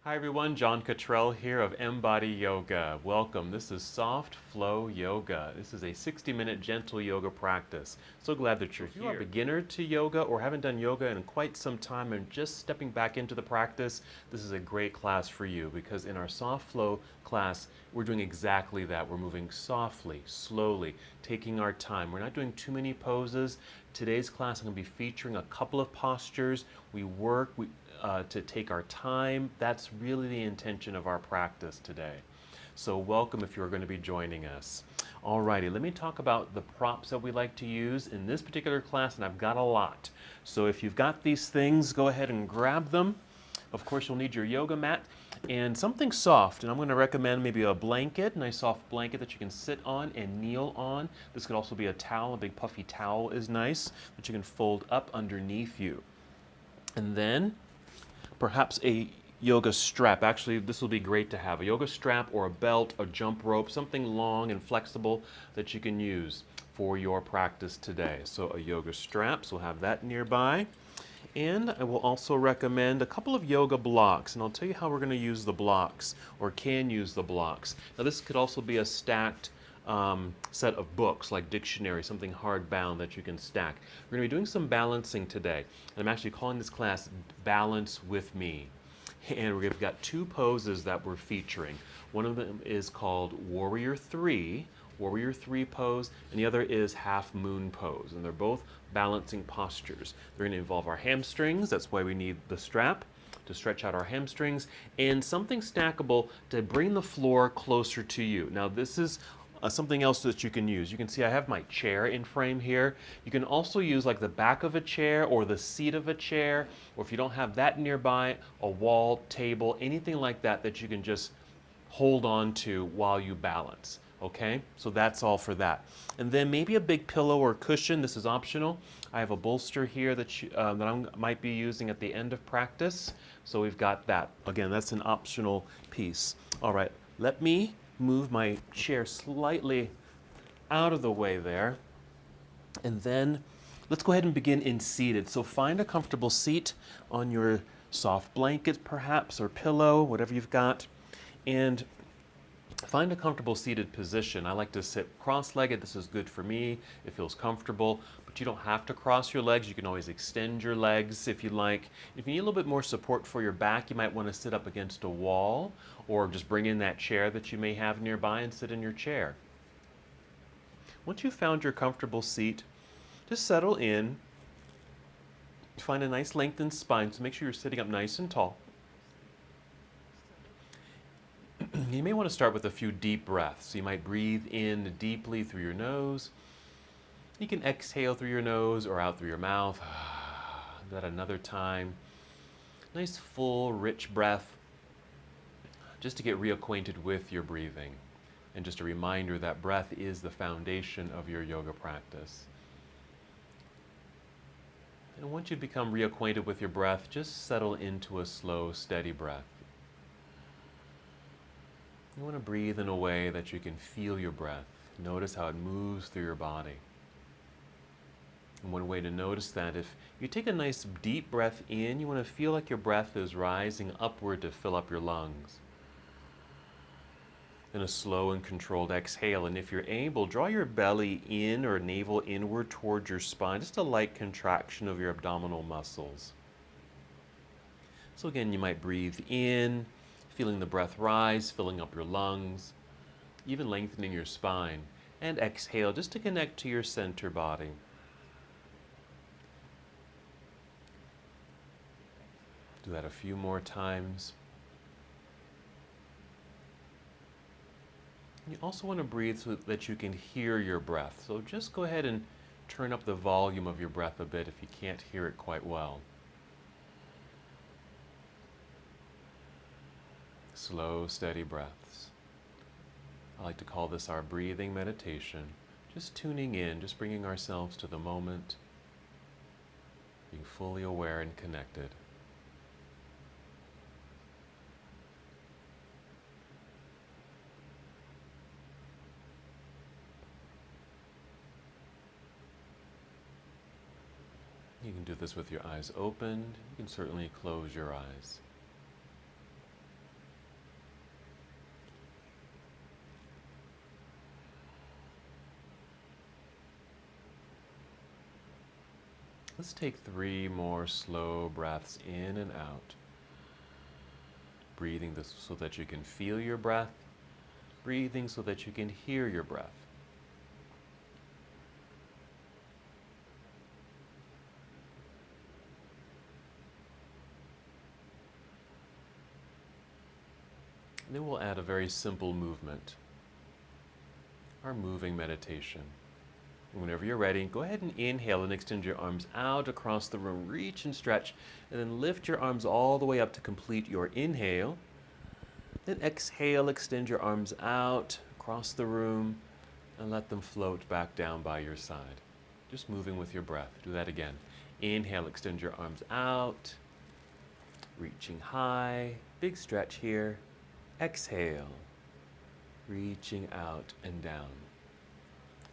Hi everyone, John Cottrell here of MBODY Yoga. Welcome. This is Soft Flow Yoga. This is a 60-minute gentle yoga practice. So glad that you're here. If you are a beginner to yoga or haven't done yoga in quite some time and just stepping back into the practice, this is a great class for you because in our Soft Flow class, we're doing exactly that. We're moving softly, slowly, taking our time. We're not doing too many poses. Today's class, I'm going to be featuring a couple of postures. We work to take our time. That's really the intention of our practice today. So welcome if you're going to be joining us. Alrighty, let me talk about the props that we like to use in this particular class, and I've got a lot. So if you've got these things, go ahead and grab them. Of course, you'll need your yoga mat and something soft, and I'm going to recommend maybe a blanket, a nice soft blanket that you can sit on and kneel on. This could also be a towel. A big puffy towel is nice that you can fold up underneath you. And then perhaps a yoga strap. Actually, this will be great to have. A yoga strap or a belt, a jump rope, something long and flexible that you can use for your practice today. So a yoga strap, so we'll have that nearby. And I will also recommend a couple of yoga blocks, and I'll tell you how we're going to use the blocks, or can use the blocks. Now this could also be a stacked set of books, like dictionary, something hardbound that you can stack. We're going to be doing some balancing today, and I'm actually calling this class Balance with Me. And we've got two poses that we're featuring. One of them is called Warrior 3 pose, and the other is Half Moon pose, and they're both balancing postures. They're going to involve our hamstrings. That's why we need the strap to stretch out our hamstrings, and something stackable to bring the floor closer to you. Now this is something else that you can use. You can see I have my chair in frame here. You can also use like the back of a chair or the seat of a chair, or if you don't have that nearby, a wall, table, anything like that that you can just hold on to while you balance. Okay, so that's all for that. And then maybe a big pillow or cushion. This is optional. I have a bolster here that I might be using at the end of practice. So we've got that. Again, that's an optional piece. All right, let me move my chair slightly out of the way there. And then let's go ahead and begin in seated. So find a comfortable seat on your soft blanket perhaps, or pillow, whatever you've got. And find a comfortable seated position. I like to sit cross-legged. This is good for me. It feels comfortable, but you don't have to cross your legs. You can always extend your legs if you like. If you need a little bit more support for your back, you might want to sit up against a wall or just bring in that chair that you may have nearby and sit in your chair. Once you've found your comfortable seat, just settle in. Find a nice lengthened spine, so make sure you're sitting up nice and tall. You may want to start with a few deep breaths. You might breathe in deeply through your nose. You can exhale through your nose or out through your mouth. That another time. Nice full rich breath just to get reacquainted with your breathing. And just a reminder that breath is the foundation of your yoga practice. And once you become reacquainted with your breath, just settle into a slow, steady breath. You want to breathe in a way that you can feel your breath. Notice how it moves through your body. And one way to notice that, if you take a nice deep breath in, you want to feel like your breath is rising upward to fill up your lungs. Then a slow and controlled exhale, and if you're able, draw your belly in or navel inward towards your spine, just a light contraction of your abdominal muscles. So again, you might breathe in, feeling the breath rise, filling up your lungs, even lengthening your spine. And exhale just to connect to your center body. Do that a few more times. You also want to breathe so that you can hear your breath. So just go ahead and turn up the volume of your breath a bit if you can't hear it quite well. Slow, steady breaths. I like to call this our breathing meditation. Just tuning in, just bringing ourselves to the moment, being fully aware and connected. You can do this with your eyes opened. You can certainly close your eyes. Let's take 3 more slow breaths in and out. Breathing this so that you can feel your breath. Breathing so that you can hear your breath. And then we'll add a very simple movement, our moving meditation. And whenever you're ready, go ahead and inhale and extend your arms out across the room. Reach and stretch, and then lift your arms all the way up to complete your inhale. Then exhale, extend your arms out across the room, and let them float back down by your side. Just moving with your breath. Do that again. Inhale, extend your arms out, reaching high, big stretch here. Exhale, reaching out and down.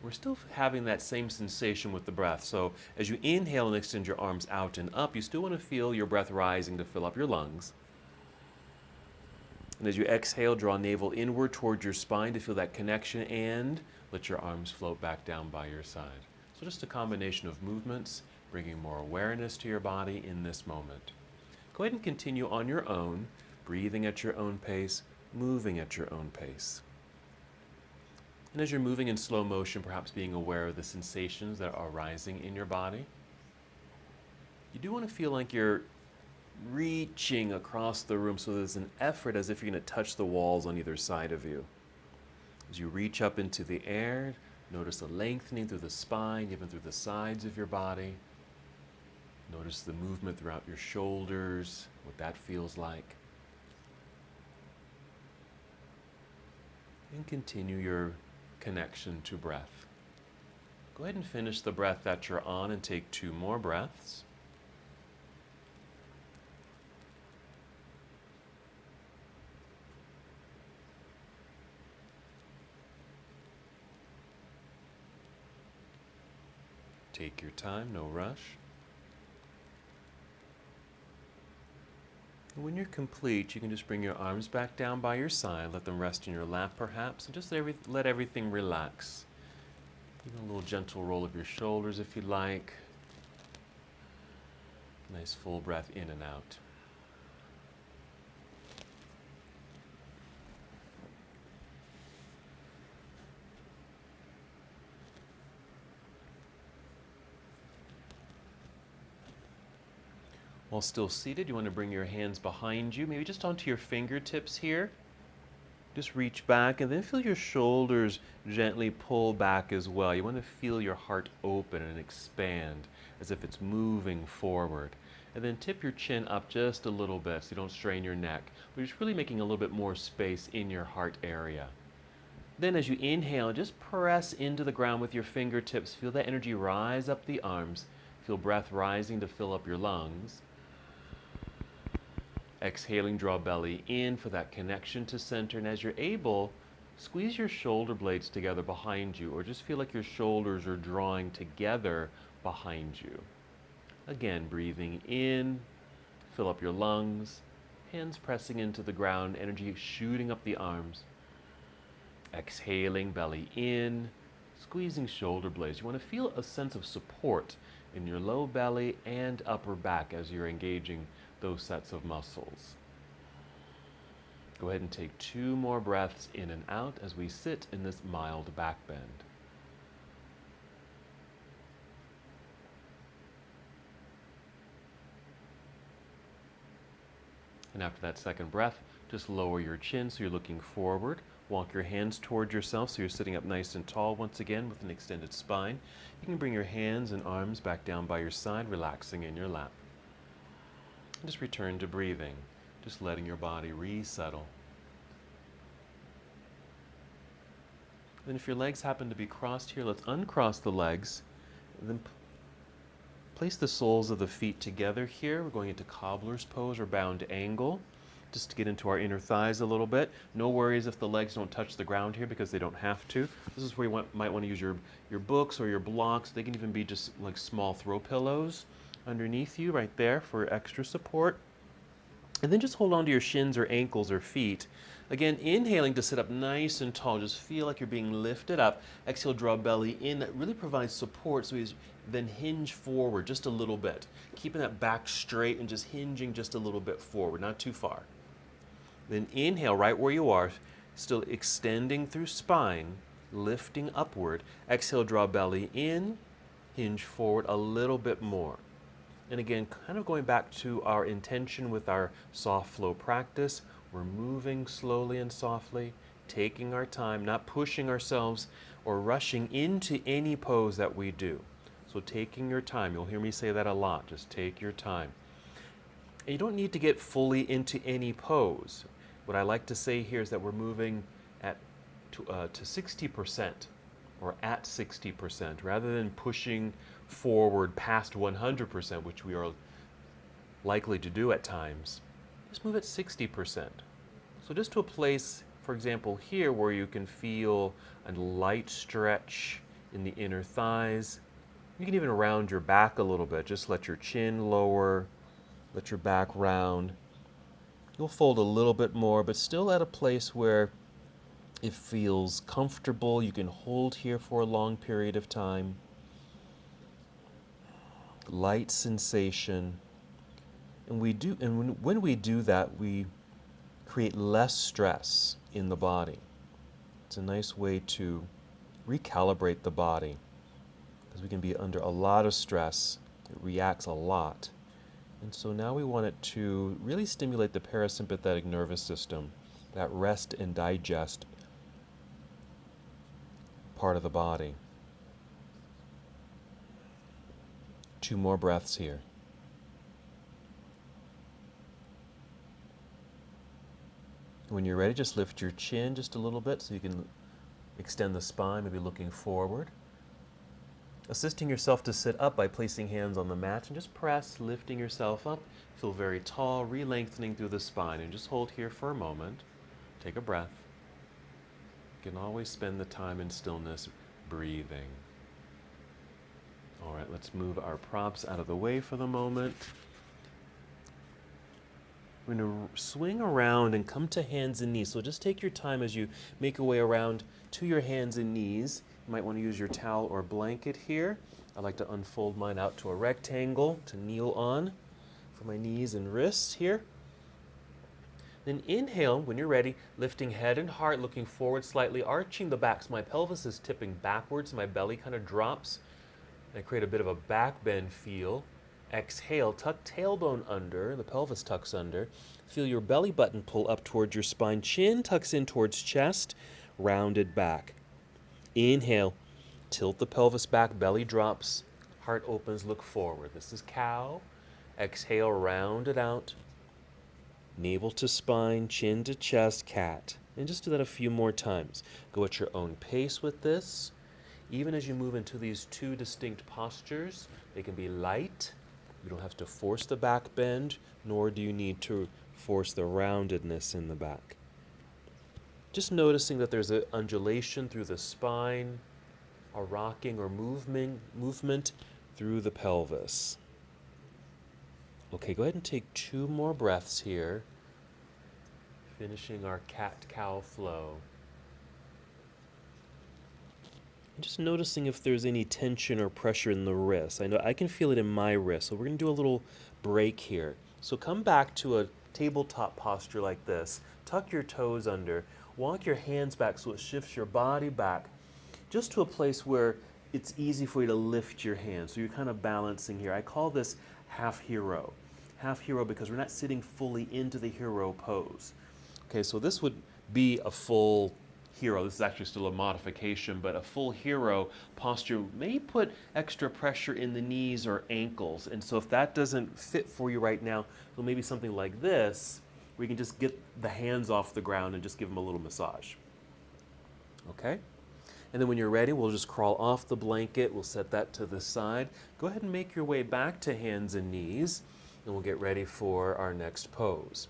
We're still having that same sensation with the breath. So as you inhale and extend your arms out and up, you still want to feel your breath rising to fill up your lungs. And as you exhale, draw navel inward towards your spine to feel that connection, and let your arms float back down by your side. So just a combination of movements, bringing more awareness to your body in this moment. Go ahead and continue on your own, breathing at your own pace, moving at your own pace. And as you're moving in slow motion, perhaps being aware of the sensations that are arising in your body. You do want to feel like you're reaching across the room, so there's an effort as if you're going to touch the walls on either side of you. As you reach up into the air, notice a lengthening through the spine, even through the sides of your body. Notice the movement throughout your shoulders, what that feels like. And continue your connection to breath. Go ahead and finish the breath that you're on and take 2 more breaths. Take your time, no rush. And when you're complete, you can just bring your arms back down by your side, let them rest in your lap perhaps, and just let everything relax. Even a little gentle roll of your shoulders if you like. Nice full breath in and out. While still seated, you want to bring your hands behind you, maybe just onto your fingertips here. Just reach back and then feel your shoulders gently pull back as well. You want to feel your heart open and expand as if it's moving forward. And then tip your chin up just a little bit so you don't strain your neck, but you're just really making a little bit more space in your heart area. Then as you inhale, just press into the ground with your fingertips. Feel that energy rise up the arms. Feel breath rising to fill up your lungs. Exhaling, draw belly in for that connection to center. And as you're able, squeeze your shoulder blades together behind you, or just feel like your shoulders are drawing together behind you. Again, breathing in, fill up your lungs, hands pressing into the ground, energy shooting up the arms. Exhaling, belly in, squeezing shoulder blades. You want to feel a sense of support in your low belly and upper back as you're engaging those sets of muscles. Go ahead and take 2 more breaths in and out as we sit in this mild back bend. And after that second breath, just lower your chin so you're looking forward. Walk your hands toward yourself so you're sitting up nice and tall once again with an extended spine. You can bring your hands and arms back down by your side, relaxing in your lap. And just return to breathing, just letting your body resettle. Then if your legs happen to be crossed here, let's uncross the legs. And then place the soles of the feet together here. We're going into cobbler's pose or bound angle, just to get into our inner thighs a little bit. No worries if the legs don't touch the ground here, because they don't have to. This is where you might want to use your books or your blocks. They can even be just like small throw pillows underneath you right there for extra support. And then just hold on to your shins or ankles or feet. Again, inhaling to sit up nice and tall. Just feel like you're being lifted up. Exhale, draw belly in. That really provides support. So you then hinge forward just a little bit. Keeping that back straight and just hinging just a little bit forward, not too far. Then inhale right where you are, still extending through spine, lifting upward. Exhale, draw belly in, hinge forward a little bit more. And again, kind of going back to our intention with our soft flow practice, we're moving slowly and softly, taking our time, not pushing ourselves or rushing into any pose that we do. So taking your time, you'll hear me say that a lot, just take your time. And you don't need to get fully into any pose. What I like to say here is that we're moving to 60% or at 60% rather than pushing forward past 100%, which we are likely to do at times. Just move at 60%. So just to a place, for example, here where you can feel a light stretch in the inner thighs. You can even round your back a little bit. Just let your chin lower, let your back round. You'll fold a little bit more, but still at a place where it feels comfortable. You can hold here for a long period of time. Light sensation. And when we do that, we create less stress in the body. It's a nice way to recalibrate the body because we can be under a lot of stress. It reacts a lot. And so now we want it to really stimulate the parasympathetic nervous system, that rest and digest part of the body. 2 more breaths here. When you're ready, just lift your chin just a little bit so you can extend the spine, maybe looking forward. Assisting yourself to sit up by placing hands on the mat and just press, lifting yourself up. Feel very tall, re-lengthening through the spine. And just hold here for a moment. Take a breath. You can always spend the time in stillness breathing. All right, let's move our props out of the way for the moment. We're going to swing around and come to hands and knees. So just take your time as you make your way around to your hands and knees. You might want to use your towel or blanket here. I like to unfold mine out to a rectangle to kneel on for my knees and wrists here. Then inhale when you're ready, lifting head and heart, looking forward slightly, arching the back. So my pelvis is tipping backwards, my belly kind of drops. I create a bit of a back bend feel. Exhale, tuck tailbone under, the pelvis tucks under. Feel your belly button pull up towards your spine. Chin tucks in towards chest, rounded back. Inhale, tilt the pelvis back, belly drops, heart opens, look forward. This is cow. Exhale, round it out. Navel to spine, chin to chest, cat. And just do that a few more times. Go at your own pace with this. Even as you move into these 2 distinct postures, they can be light. You don't have to force the back bend, nor do you need to force the roundedness in the back. Just noticing that there's an undulation through the spine, a rocking or movement through the pelvis. Okay, go ahead and take 2 more breaths here, finishing our cat-cow flow. Just noticing if there's any tension or pressure in the wrist. I know I can feel it in my wrist, so we're going to do a little break here. So come back to a tabletop posture like this. Tuck your toes under. Walk your hands back so it shifts your body back just to a place where it's easy for you to lift your hands. So you're kind of balancing here. I call this half hero. Half hero because we're not sitting fully into the hero pose. Okay, so this would be a full hero. This is actually still a modification, but a full hero posture may put extra pressure in the knees or ankles. And so if that doesn't fit for you right now, so maybe something like this, where you can just get the hands off the ground and just give them a little massage. Okay? And then when you're ready, we'll just crawl off the blanket. We'll set that to the side. Go ahead and make your way back to hands and knees, and we'll get ready for our next pose.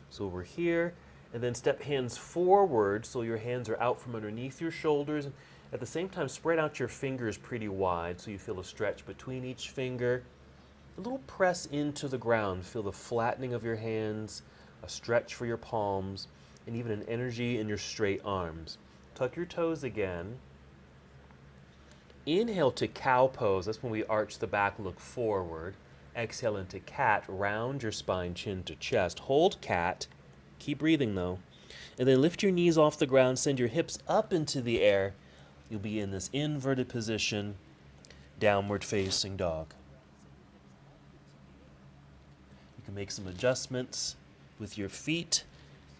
So we're here. And then step hands forward so your hands are out from underneath your shoulders. At the same time, spread out your fingers pretty wide so you feel a stretch between each finger. A little press into the ground. Feel the flattening of your hands, a stretch for your palms, and even an energy in your straight arms. Tuck your toes again. Inhale to cow pose. That's when we arch the back, look forward. Exhale into cat. Round your spine, chin to chest. Hold cat. Keep breathing though. And then lift your knees off the ground. Send your hips up into the air. You'll be in this inverted position, downward facing dog. You can make some adjustments with your feet,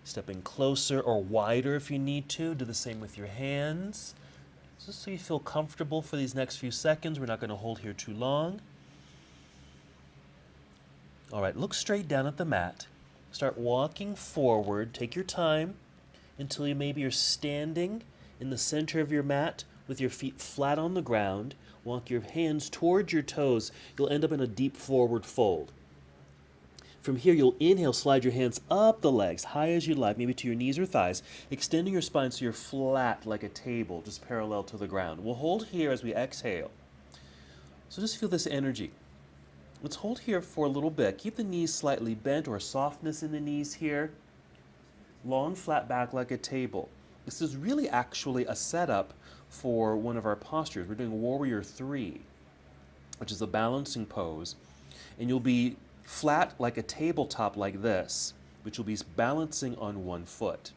stepping closer or wider if you need to. Do the same with your hands. Just so you feel comfortable for these next few seconds. We're not going to hold here too long. All right, look straight down at the mat. Start walking forward. Take your time until you're standing in the center of your mat with your feet flat on the ground. Walk your hands towards your toes. You'll end up in a deep forward fold. From here, you'll inhale, slide your hands up the legs, high as you like, maybe to your knees or thighs, extending your spine so you're flat like a table, just parallel to the ground. We'll hold here as we exhale. So just feel this energy. Let's hold here for a little bit. Keep the knees slightly bent or a softness in the knees here. Long, flat back like a table. This is really actually a setup for one of our postures. We're doing Warrior 3, which is a balancing pose. And you'll be flat like a tabletop like this, which will be balancing on one foot.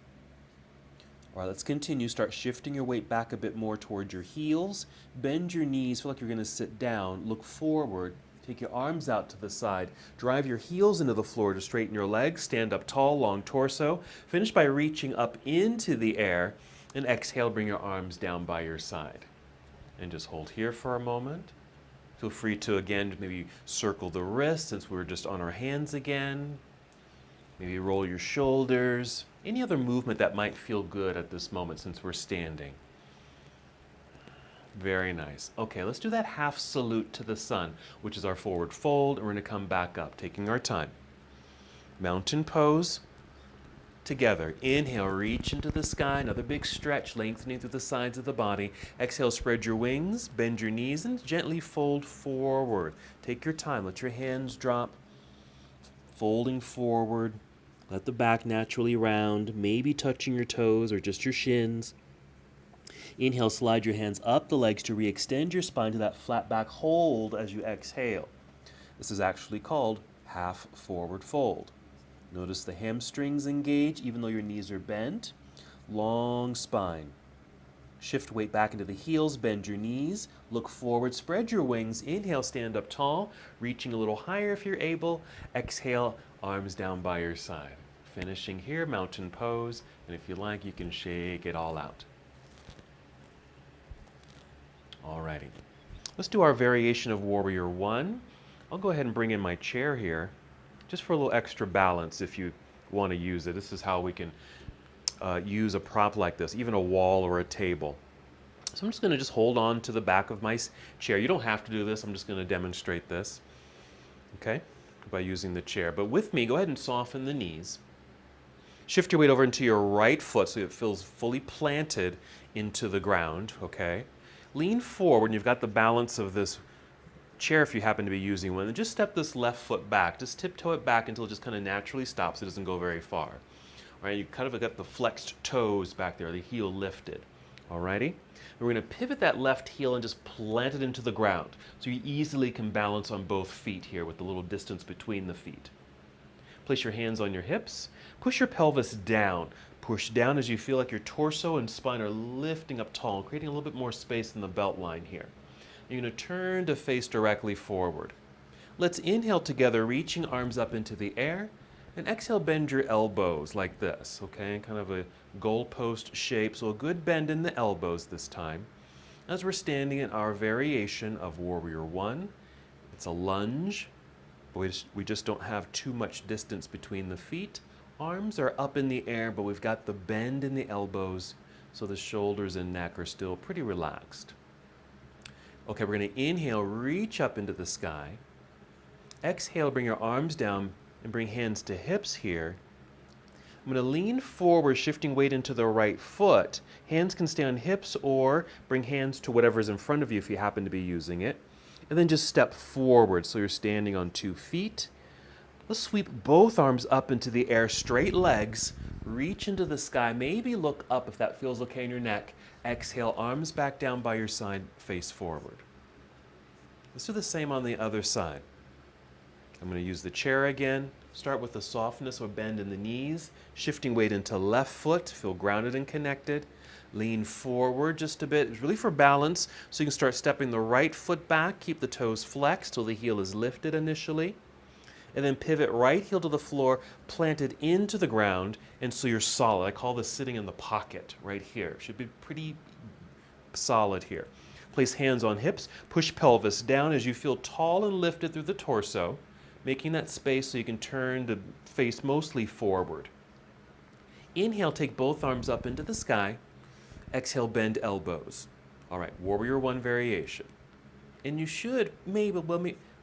All right, let's continue. Start shifting your weight back a bit more towards your heels. Bend your knees. Feel like you're going to sit down. Look forward. Take your arms out to the side. Drive your heels into the floor to straighten your legs. Stand up tall, long torso. Finish by reaching up into the air. And exhale, bring your arms down by your side. And just hold here for a moment. Feel free to, again, maybe circle the wrists since we're just on our hands again. Maybe roll your shoulders. Any other movement that might feel good at this moment since we're standing. Very nice. Okay, let's do that half salute to the sun, which is our forward fold, and we're going to come back up, taking our time. Mountain pose. Together. Inhale, reach into the sky. Another big stretch, lengthening through the sides of the body. Exhale, spread your wings, bend your knees, and gently fold forward. Take your time. Let your hands drop. Folding forward. Let the back naturally round, maybe touching your toes or just your shins. Inhale, slide your hands up the legs to re-extend your spine to that flat back hold as you exhale. This is actually called half forward fold. Notice the hamstrings engage even though your knees are bent. Long spine. Shift weight back into the heels, bend your knees, look forward, spread your wings. Inhale, stand up tall, reaching a little higher if you're able. Exhale, arms down by your side. Finishing here, mountain pose, and if you like, you can shake it all out. Alrighty. Let's do our variation of Warrior 1. I'll go ahead and bring in my chair here, just for a little extra balance if you want to use it. This is how we can use a prop like this, even a wall or a table. So I'm just going to just hold on to the back of my chair. You don't have to do this. I'm just going to demonstrate this, okay, by using the chair. But with me, go ahead and soften the knees. Shift your weight over into your right foot so it feels fully planted into the ground, okay? Lean forward, and you've got the balance of this chair if you happen to be using one, and just step this left foot back. Just tiptoe it back until it just kind of naturally stops. It doesn't go very far. All right, you kind of got the flexed toes back there, the heel lifted. Alrighty? And we're going to pivot that left heel and just plant it into the ground. So you easily can balance on both feet here with the little distance between the feet. Place your hands on your hips. Push your pelvis down. Push down as you feel like your torso and spine are lifting up tall, creating a little bit more space in the belt line here. You're going to turn to face directly forward. Let's inhale together, reaching arms up into the air, and exhale, bend your elbows like this, okay? Kind of a goalpost shape, so a good bend in the elbows this time. As we're standing in our variation of Warrior 1, it's a lunge. We just don't have too much distance between the feet. Arms are up in the air, but we've got the bend in the elbows, so the shoulders and neck are still pretty relaxed. Okay, we're going to inhale, reach up into the sky. Exhale, bring your arms down and bring hands to hips here. I'm going to lean forward, shifting weight into the right foot. Hands can stay on hips or bring hands to whatever's in front of you if you happen to be using it. And then just step forward so you're standing on 2 feet. Let's sweep both arms up into the air, straight legs, reach into the sky, maybe look up if that feels okay in your neck. Exhale, arms back down by your side, face forward. Let's do the same on the other side. I'm going to use the chair again. Start with the softness or bend in the knees, shifting weight into left foot, feel grounded and connected. Lean forward just a bit, it's really for balance, so you can start stepping the right foot back, keep the toes flexed till the heel is lifted initially. And then pivot right heel to the floor, planted into the ground, and so you're solid. I call this sitting in the pocket right here. Should be pretty solid here. Place hands on hips, push pelvis down as you feel tall and lifted through the torso, making that space so you can turn the face mostly forward. Inhale, take both arms up into the sky. Exhale, bend elbows. All right, Warrior One variation. And you should, maybe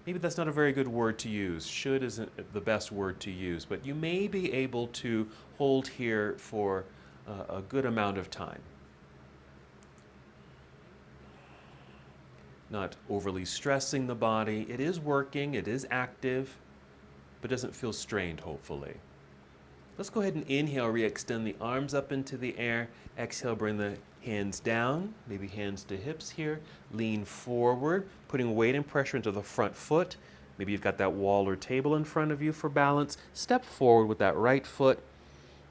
that's not a very good word to use. Should isn't the best word to use, but you may be able to hold here for a good amount of time. Not overly stressing the body. It is working, it is active, but doesn't feel strained, hopefully. Let's go ahead and inhale, re-extend the arms up into the air. Exhale, bring the hands down, maybe hands to hips here. Lean forward, putting weight and pressure into the front foot. Maybe you've got that wall or table in front of you for balance. Step forward with that right foot.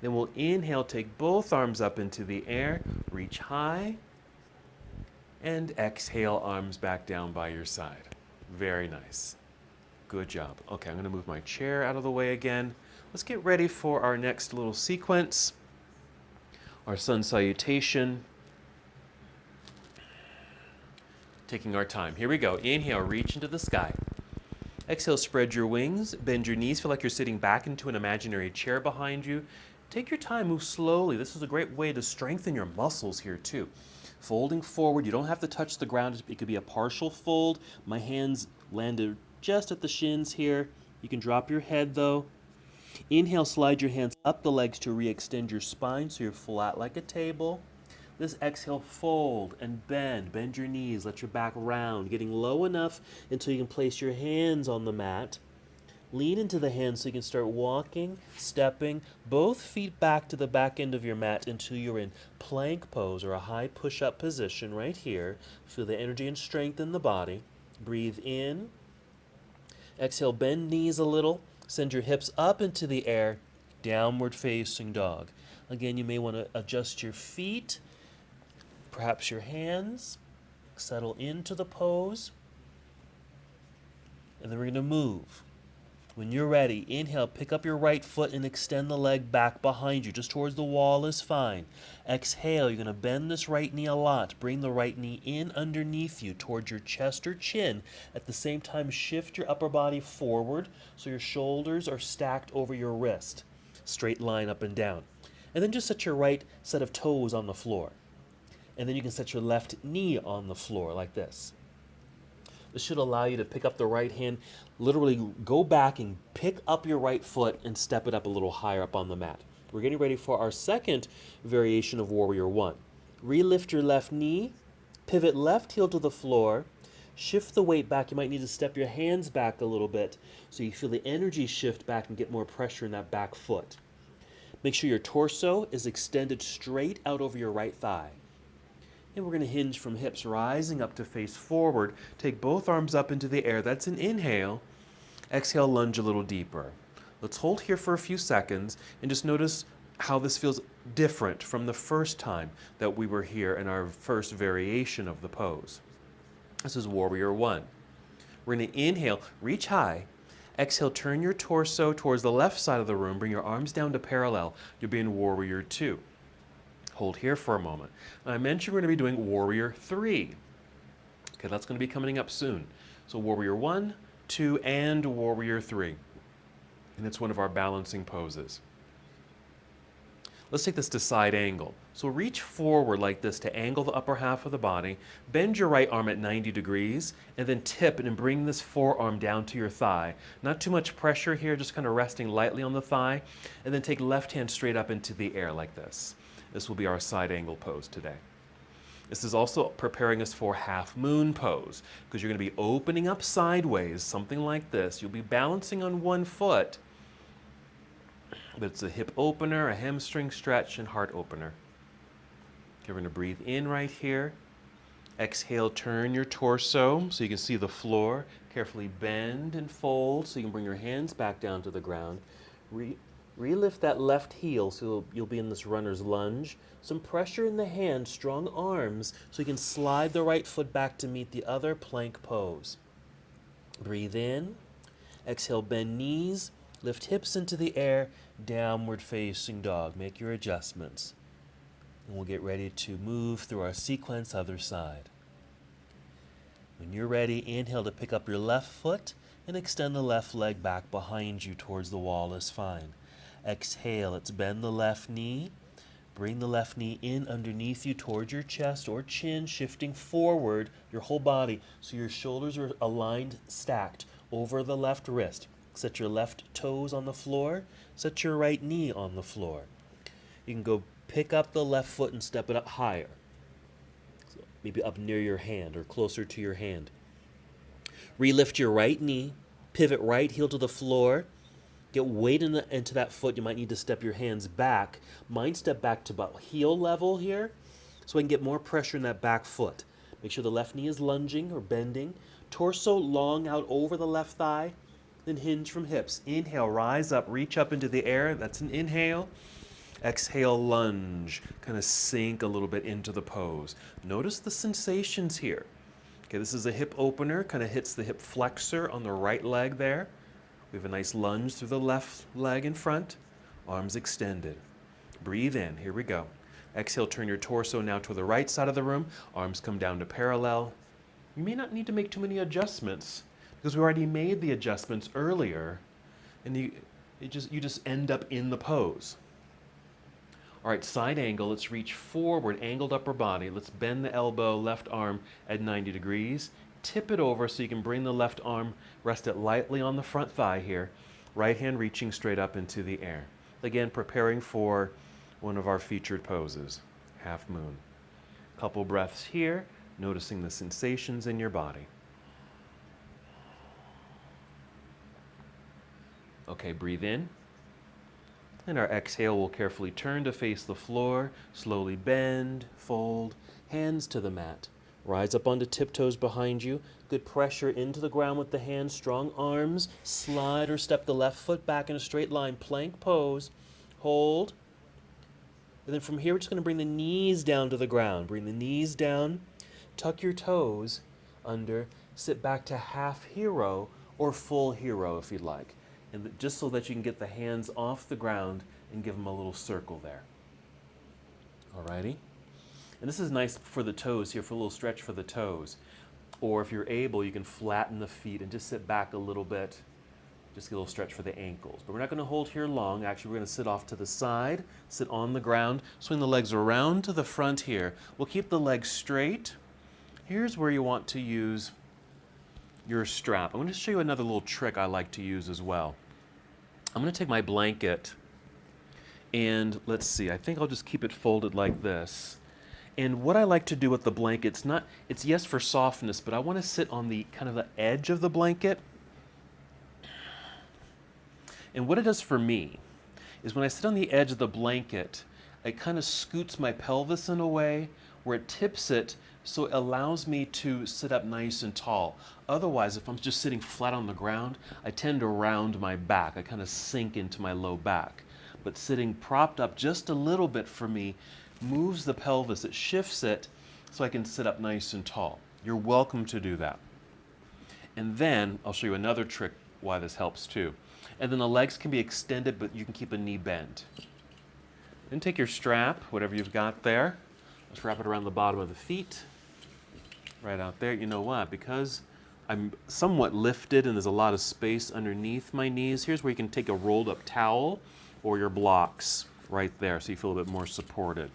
Then we'll inhale, take both arms up into the air, reach high, and exhale, arms back down by your side. Very nice. Good job. Okay, I'm going to move my chair out of the way again. Let's get ready for our next little sequence, our sun salutation. Taking our time. Here we go. Inhale, reach into the sky. Exhale, spread your wings, bend your knees, feel like you're sitting back into an imaginary chair behind you. Take your time, move slowly. This is a great way to strengthen your muscles here too. Folding forward, you don't have to touch the ground. It could be a partial fold. My hands landed just at the shins here. You can drop your head though. Inhale, slide your hands up the legs to re-extend your spine so you're flat like a table. This exhale, fold and bend. Bend your knees, let your back round, getting low enough until you can place your hands on the mat. Lean into the hands so you can start walking, stepping, both feet back to the back end of your mat until you're in plank pose or a high push-up position right here. Feel the energy and strength in the body. Breathe in. Exhale, bend knees a little. Send your hips up into the air, downward facing dog. Again, you may want to adjust your feet, perhaps your hands, settle into the pose, and then we're going to move. When you're ready, inhale, pick up your right foot and extend the leg back behind you, just towards the wall is fine. Exhale, you're going to bend this right knee a lot. Bring the right knee in underneath you towards your chest or chin. At the same time, shift your upper body forward so your shoulders are stacked over your wrist. Straight line up and down. And then just set your right set of toes on the floor. And then you can set your left knee on the floor like this. This should allow you to pick up the right hand, literally go back and pick up your right foot and step it up a little higher up on the mat. We're getting ready for our second variation of Warrior One. Relift your left knee, pivot left heel to the floor, shift the weight back. You might need to step your hands back a little bit so you feel the energy shift back and get more pressure in that back foot. Make sure your torso is extended straight out over your right thigh. And we're going to hinge from hips rising up to face forward. Take both arms up into the air. That's an inhale. Exhale, lunge a little deeper. Let's hold here for a few seconds and just notice how this feels different from the first time that we were here in our first variation of the pose. This is Warrior One. We're going to inhale, reach high. Exhale, turn your torso towards the left side of the room. Bring your arms down to parallel. You'll be in Warrior Two. Hold here for a moment. I mentioned we're going to be doing Warrior 3. Okay, that's going to be coming up soon. So Warrior 1, 2, and Warrior 3. And it's one of our balancing poses. Let's take this to side angle. So reach forward like this to angle the upper half of the body. Bend your right arm at 90 degrees, and then tip it and bring this forearm down to your thigh. Not too much pressure here, just kind of resting lightly on the thigh. And then take left hand straight up into the air like this. This will be our side angle pose today. This is also preparing us for half moon pose, because you're going to be opening up sideways, something like this. You'll be balancing on one foot, but it's a hip opener, a hamstring stretch, and heart opener. Okay, we're going to breathe in right here. Exhale, turn your torso so you can see the floor. Carefully bend and fold so you can bring your hands back down to the ground. Relift that left heel so you'll be in this runner's lunge. Some pressure in the hands, strong arms, so you can slide the right foot back to meet the other plank pose. Breathe in. Exhale, bend knees. Lift hips into the air. Downward facing dog. Make your adjustments. And we'll get ready to move through our sequence other side. When you're ready, inhale to pick up your left foot and extend the left leg back behind you towards the wall is fine. Exhale, let's bend the left knee. Bring the left knee in underneath you towards your chest or chin, shifting forward your whole body so your shoulders are aligned, stacked over the left wrist. Set your left toes on the floor. Set your right knee on the floor. You can go pick up the left foot and step it up higher. So maybe up near your hand or closer to your hand. Relift your right knee. Pivot right heel to the floor. Get weight into that foot. You might need to step your hands back. Mine step back to about heel level here so I can get more pressure in that back foot. Make sure the left knee is lunging or bending. Torso long out over the left thigh. Then hinge from hips. Inhale, rise up, reach up into the air. That's an inhale. Exhale, lunge. Kind of sink a little bit into the pose. Notice the sensations here. Okay, this is a hip opener. Kind of hits the hip flexor on the right leg there. We have a nice lunge through the left leg in front. Arms extended. Breathe in. Here we go. Exhale, turn your torso now to the right side of the room. Arms come down to parallel. You may not need to make too many adjustments because we already made the adjustments earlier, and you just end up in the pose. All right, side angle. Let's reach forward, angled upper body. Let's bend the elbow, left arm at 90 degrees. Tip it over so you can bring the left arm, rest it lightly on the front thigh here. Right hand reaching straight up into the air. Again, preparing for one of our featured poses, half moon. Couple breaths here, noticing the sensations in your body. Okay, breathe in. And our exhale will carefully turn to face the floor, slowly bend, fold, hands to the mat. Rise up onto tiptoes behind you. Good pressure into the ground with the hands, strong arms. Slide or step the left foot back in a straight line, plank pose. Hold. And then from here, we're just going to bring the knees down to the ground. Bring the knees down. Tuck your toes under. Sit back to half hero or full hero if you'd like. And just so that you can get the hands off the ground and give them a little circle there. Alrighty? And this is nice for the toes here, for a little stretch for the toes. Or if you're able, you can flatten the feet and just sit back a little bit. Just get a little stretch for the ankles. But we're not going to hold here long. Actually, we're going to sit off to the side, sit on the ground, swing the legs around to the front here. We'll keep the legs straight. Here's where you want to use your strap. I'm going to show you another little trick I like to use as well. I'm going to take my blanket and let's see, I think I'll just keep it folded like this. And what I like to do with the blanket, it's yes for softness, but I want to sit on the kind of the edge of the blanket. And what it does for me is when I sit on the edge of the blanket, it kind of scoots my pelvis in a way where it tips it so it allows me to sit up nice and tall. Otherwise, if I'm just sitting flat on the ground, I tend to round my back. I kind of sink into my low back. But sitting propped up just a little bit for me moves the pelvis, it shifts it so I can sit up nice and tall. You're welcome to do that. And then I'll show you another trick why this helps too. And then the legs can be extended, but you can keep a knee bent. Then take your strap, whatever you've got there. Let's wrap it around the bottom of the feet. Right out there. You know what? Because I'm somewhat lifted and there's a lot of space underneath my knees, here's where you can take a rolled up towel or your blocks right there so you feel a bit more supported.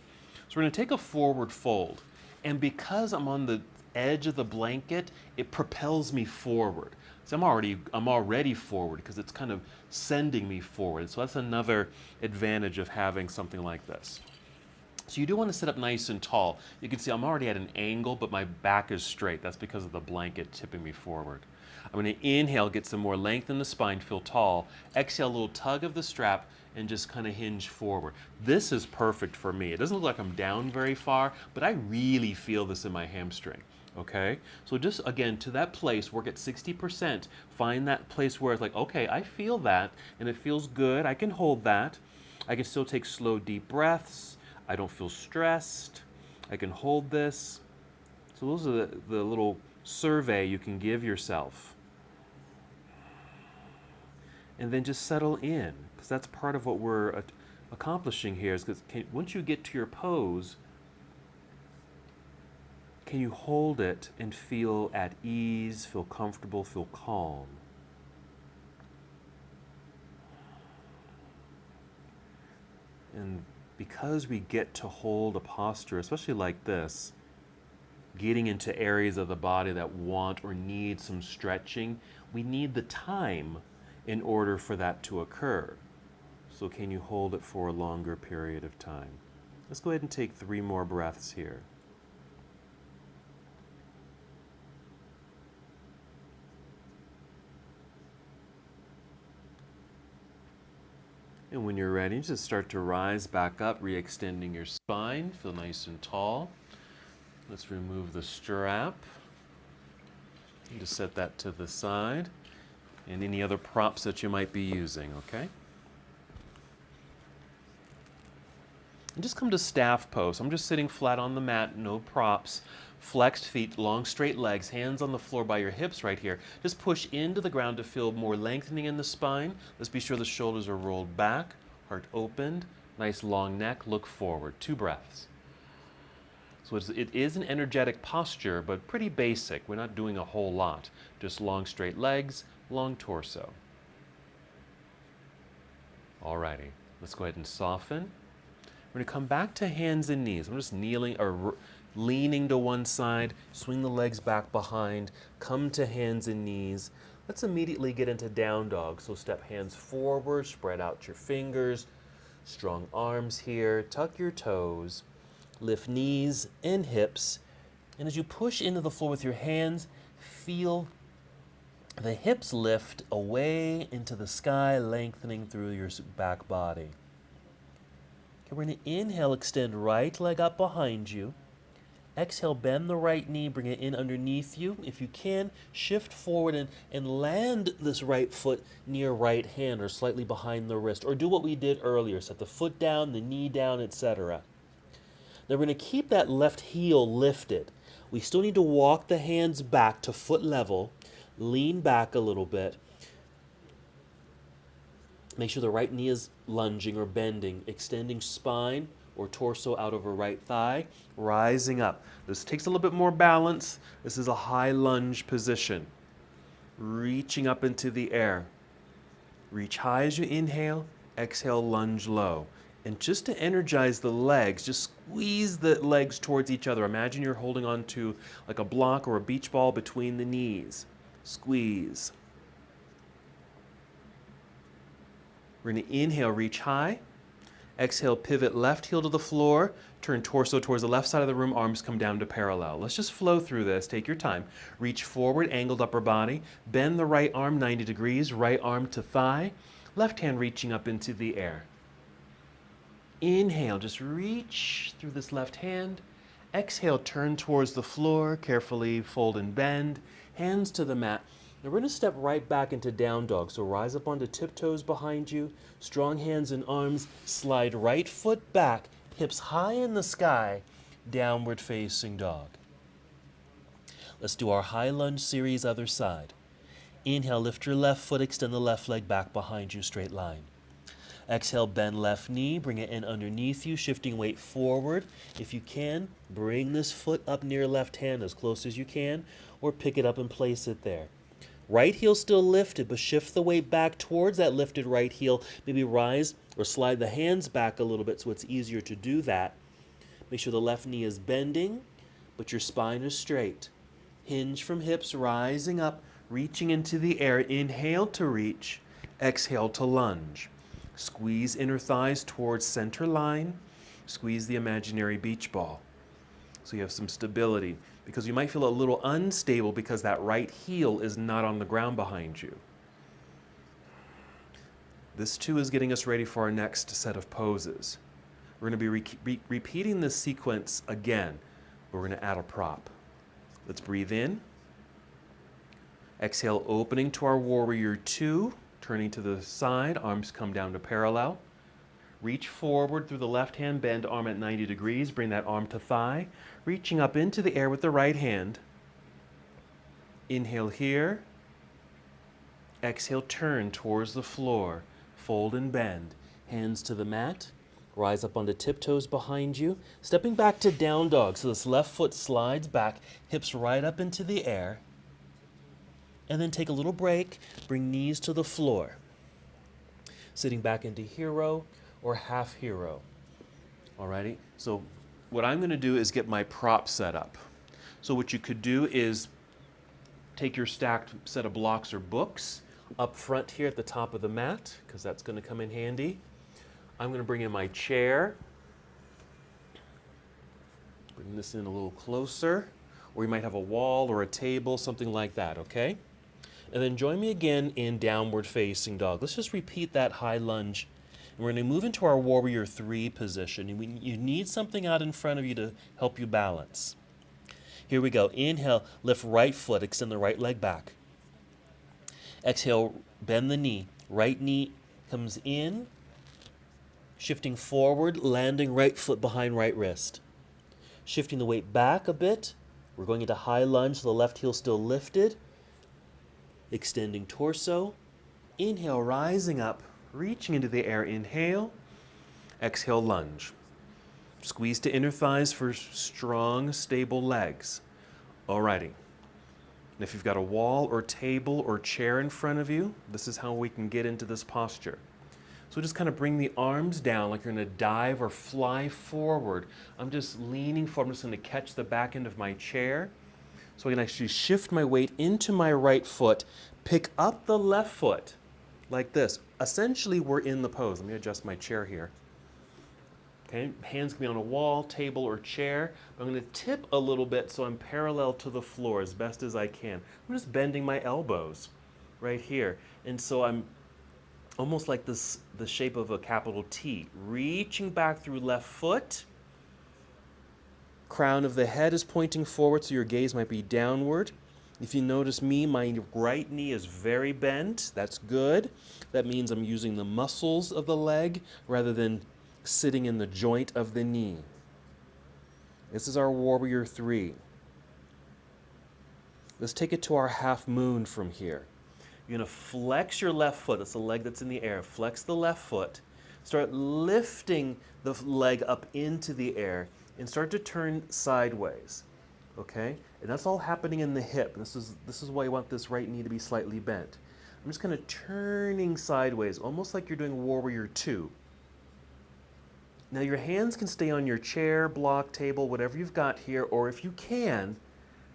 So we're going to take a forward fold. And because I'm on the edge of the blanket, it propels me forward. So I'm already forward because it's kind of sending me forward. So that's another advantage of having something like this. So you do want to sit up nice and tall. You can see I'm already at an angle, but my back is straight. That's because of the blanket tipping me forward. I'm going to inhale, get some more length in the spine, feel tall. Exhale, a little tug of the strap, and just kind of hinge forward. This is perfect for me. It doesn't look like I'm down very far, but I really feel this in my hamstring. Okay? So just, again, to that place, work at 60%. Find that place where it's like, okay, I feel that, and it feels good. I can hold that. I can still take slow, deep breaths. I don't feel stressed. I can hold this. So those are the little survey you can give yourself. And then just settle in, because that's part of what we're accomplishing here. Is because once you get to your pose, can you hold it and feel at ease, feel comfortable, feel calm? And because we get to hold a posture, especially like this, getting into areas of the body that want or need some stretching, we need the time in order for that to occur. So can you hold it for a longer period of time? Let's go ahead and take 3 more breaths here. And when you're ready, just start to rise back up, re-extending your spine. Feel nice and tall. Let's remove the strap. And just set that to the side. And any other props that you might be using, okay? And just come to staff pose. I'm just sitting flat on the mat, no props. Flexed feet, long straight legs, hands on the floor by your hips right here. Just push into the ground to feel more lengthening in the spine. Let's be sure the shoulders are rolled back, heart opened, nice long neck, look forward. 2 breaths. So it is an energetic posture, but pretty basic. We're not doing a whole lot. Just long straight legs, long torso. Alrighty, let's go ahead and soften. We're going to come back to hands and knees. I'm just kneeling or leaning to one side, swing the legs back behind, come to hands and knees. Let's immediately get into down dog. So step hands forward, spread out your fingers, strong arms here, tuck your toes, lift knees and hips. And as you push into the floor with your hands, feel the hips lift away into the sky, lengthening through your back body. Okay, we're going to inhale, extend right leg up behind you. Exhale, bend the right knee, bring it in underneath you. If you can, shift forward and land this right foot near right hand or slightly behind the wrist. Or do what we did earlier, set the foot down, the knee down, etc. Now we're going to keep that left heel lifted. We still need to walk the hands back to foot level, lean back a little bit. Make sure the right knee is lunging or bending, extending spine or torso out over right thigh, rising up. This takes a little bit more balance. This is a high lunge position. Reaching up into the air. Reach high as you inhale, exhale, lunge low. And just to energize the legs, just squeeze the legs towards each other. Imagine you're holding on to like a block or a beach ball between the knees. Squeeze. We're going to inhale, reach high. Exhale, pivot left heel to the floor. Turn torso towards the left side of the room. Arms come down to parallel. Let's just flow through this. Take your time. Reach forward, angled upper body. Bend the right arm 90 degrees. Right arm to thigh. Left hand reaching up into the air. Inhale, just reach through this left hand. Exhale, turn towards the floor. Carefully fold and bend. Hands to the mat. Now we're going to step right back into down dog. So rise up onto tiptoes behind you. Strong hands and arms. Slide right foot back. Hips high in the sky. Downward facing dog. Let's do our high lunge series other side. Inhale, lift your left foot. Extend the left leg back behind you. Straight line. Exhale, bend left knee. Bring it in underneath you. Shifting weight forward. If you can, bring this foot up near left hand as close as you can. Or pick it up and place it there. Right heel still lifted, but shift the weight back towards that lifted right heel. Maybe rise or slide the hands back a little bit so it's easier to do that. Make sure the left knee is bending, but your spine is straight. Hinge from hips, rising up, reaching into the air. Inhale to reach, exhale to lunge. Squeeze inner thighs towards center line. Squeeze the imaginary beach ball so you have some stability, because you might feel a little unstable because that right heel is not on the ground behind you. This too is getting us ready for our next set of poses. We're going to be repeating this sequence again, but we're going to add a prop. Let's breathe in. Exhale, opening to our warrior two, turning to the side, arms come down to parallel. Reach forward through the left hand, bend arm at 90 degrees, bring that arm to thigh, reaching up into the air with the right hand. Inhale here. Exhale, turn towards the floor, fold and bend, hands to the mat, rise up onto tiptoes behind you, stepping back to down dog, so this left foot slides back, hips right up into the air, and then take a little break, bring knees to the floor. Sitting back into hero or half hero. Alrighty, so what I'm going to do is get my prop set up. So what you could do is take your stacked set of blocks or books up front here at the top of the mat, because that's going to come in handy. I'm going to bring in my chair. Bring this in a little closer, or you might have a wall or a table, something like that, okay? And then join me again in downward facing dog. Let's just repeat that high lunge. And we're going to move into our warrior three position. You need something out in front of you to help you balance. Here we go. Inhale, lift right foot, extend the right leg back. Exhale, bend the knee. Right knee comes in, shifting forward, landing right foot behind right wrist. Shifting the weight back a bit. We're going into high lunge, so the left heel still lifted. Extending torso. Inhale, rising up, reaching into the air. Inhale. Exhale, lunge. Squeeze to inner thighs for strong, stable legs. Alrighty. And if you've got a wall or table or chair in front of you, this is how we can get into this posture. So just kind of bring the arms down like you're going to dive or fly forward. I'm just leaning forward. I'm just going to catch the back end of my chair. So I can actually shift my weight into my right foot, pick up the left foot like this. Essentially, we're in the pose. Let me adjust my chair here. Okay, hands can be on a wall, table, or chair. I'm going to tip a little bit so I'm parallel to the floor as best as I can. I'm just bending my elbows right here. And so I'm almost like this, the shape of a capital T, reaching back through left foot. Crown of the head is pointing forward, so your gaze might be downward. If you notice me, my right knee is very bent. That's good. That means I'm using the muscles of the leg rather than sitting in the joint of the knee. This is our warrior three. Let's take it to our half moon from here. You're going to flex your left foot. That's the leg that's in the air. Flex the left foot. Start lifting the leg up into the air and start to turn sideways. Okay? And that's all happening in the hip. This is why you want this right knee to be slightly bent. I'm just kind of turning sideways, almost like you're doing warrior two. Now your hands can stay on your chair, block, table, whatever you've got here, or if you can,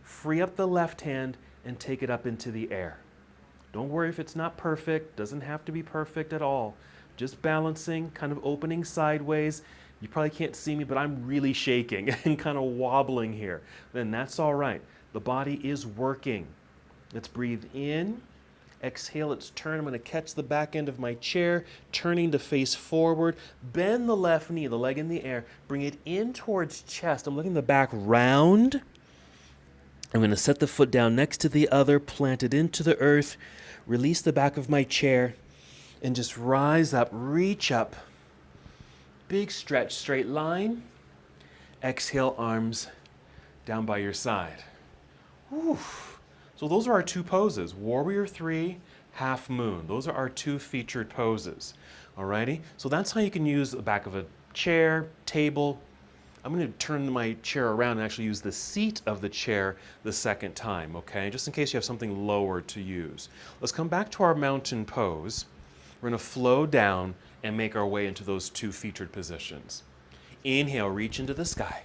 free up the left hand and take it up into the air. Don't worry if it's not perfect, doesn't have to be perfect at all. Just balancing, kind of opening sideways. You probably can't see me, but I'm really shaking and kind of wobbling here. Then that's all right. The body is working. Let's breathe in. Exhale, let's turn. I'm going to catch the back end of my chair, turning to face forward. Bend the left knee, the leg in the air. Bring it in towards chest. I'm letting the back round. I'm going to set the foot down next to the other, plant it into the earth, release the back of my chair, and just rise up, reach up. Big stretch, straight line. Exhale, arms down by your side. Whew. So those are our two poses, warrior three, half moon. Those are our two featured poses. Alrighty? So that's how you can use the back of a chair, table. I'm going to turn my chair around and actually use the seat of the chair the second time, okay? Just in case you have something lower to use. Let's come back to our mountain pose. We're going to flow down and make our way into those two featured positions. Inhale, reach into the sky.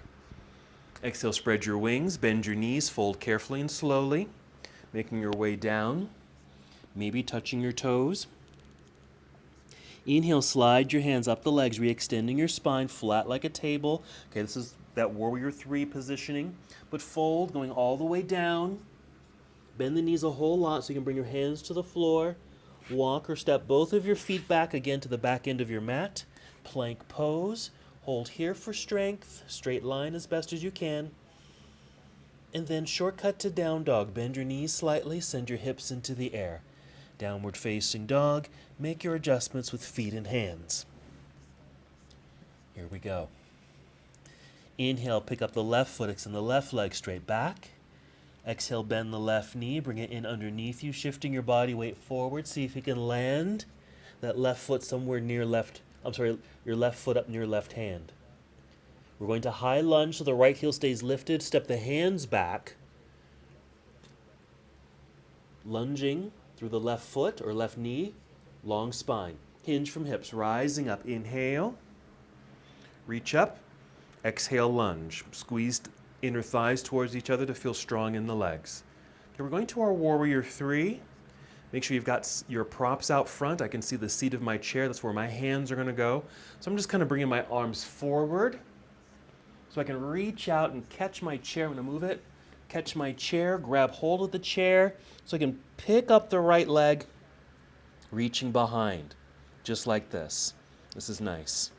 Exhale, spread your wings, bend your knees, fold carefully and slowly, making your way down, maybe touching your toes. Inhale, slide your hands up the legs, re-extending your spine flat like a table. Okay, this is that warrior three positioning. But fold, going all the way down. Bend the knees a whole lot so you can bring your hands to the floor. Walk or step both of your feet back again to the back end of your mat. Plank pose. Hold here for strength. Straight line as best as you can. And then shortcut to down dog. Bend your knees slightly. Send your hips into the air. Downward facing dog. Make your adjustments with feet and hands. Here we go. Inhale, pick up the left foot, extend the left leg straight back. Exhale, bend the left knee, bring it in underneath you, shifting your body weight forward. See if you can land that left foot somewhere near your left foot up near left hand. We're going to high lunge so the right heel stays lifted. Step the hands back. Lunging through the left foot or left knee, long spine. Hinge from hips, rising up. Inhale, reach up. Exhale, lunge. Squeeze inner thighs towards each other to feel strong in the legs. Okay, we're going to our warrior three. Make sure you've got your props out front. I can see the seat of my chair. That's where my hands are going to go. So I'm just kind of bringing my arms forward so I can reach out and catch my chair. I'm going to move it. Catch my chair, grab hold of the chair so I can pick up the right leg, reaching behind, just like this. This is nice.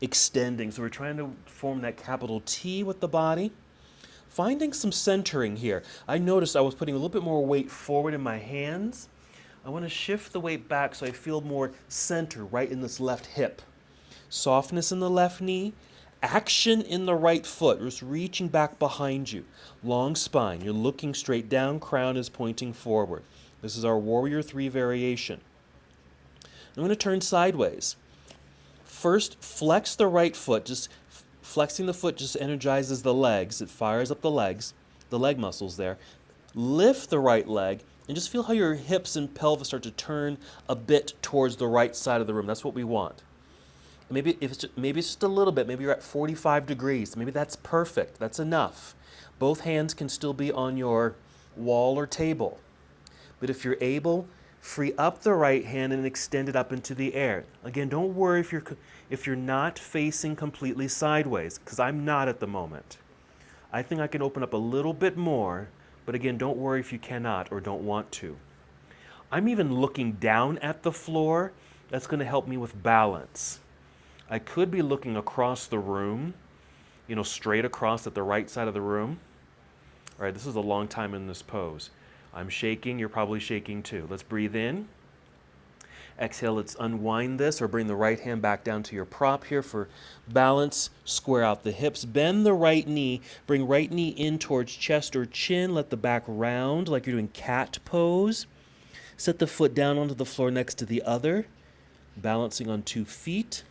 Extending, so we're trying to form that capital T with the body. Finding some centering here. I noticed I was putting a little bit more weight forward in my hands. I want to shift the weight back so I feel more center right in this left hip. Softness in the left knee. Action in the right foot, just reaching back behind you. Long spine, you're looking straight down, crown is pointing forward. This is our warrior three variation. I'm going to turn sideways. First, flex the right foot. Just flexing the foot just energizes the legs. It fires up the legs, the leg muscles there. Lift the right leg and just feel how your hips and pelvis start to turn a bit towards the right side of the room. That's what we want. Maybe it's just a little bit. Maybe you're at 45 degrees. Maybe that's perfect. That's enough. Both hands can still be on your wall or table. But if you're able, free up the right hand and extend it up into the air. Again, don't worry if you're not facing completely sideways, because I'm not at the moment. I think I can open up a little bit more, but again, don't worry if you cannot or don't want to. I'm even looking down at the floor. That's going to help me with balance. I could be looking across the room, straight across at the right side of the room. All right, this is a long time in this pose. I'm shaking, you're probably shaking too. Let's breathe in. Exhale, let's unwind this or bring the right hand back down to your prop here for balance. Square out the hips, bend the right knee, bring right knee in towards chest or chin. Let the back round like you're doing cat pose. Set the foot down onto the floor next to the other, balancing on 2 feet.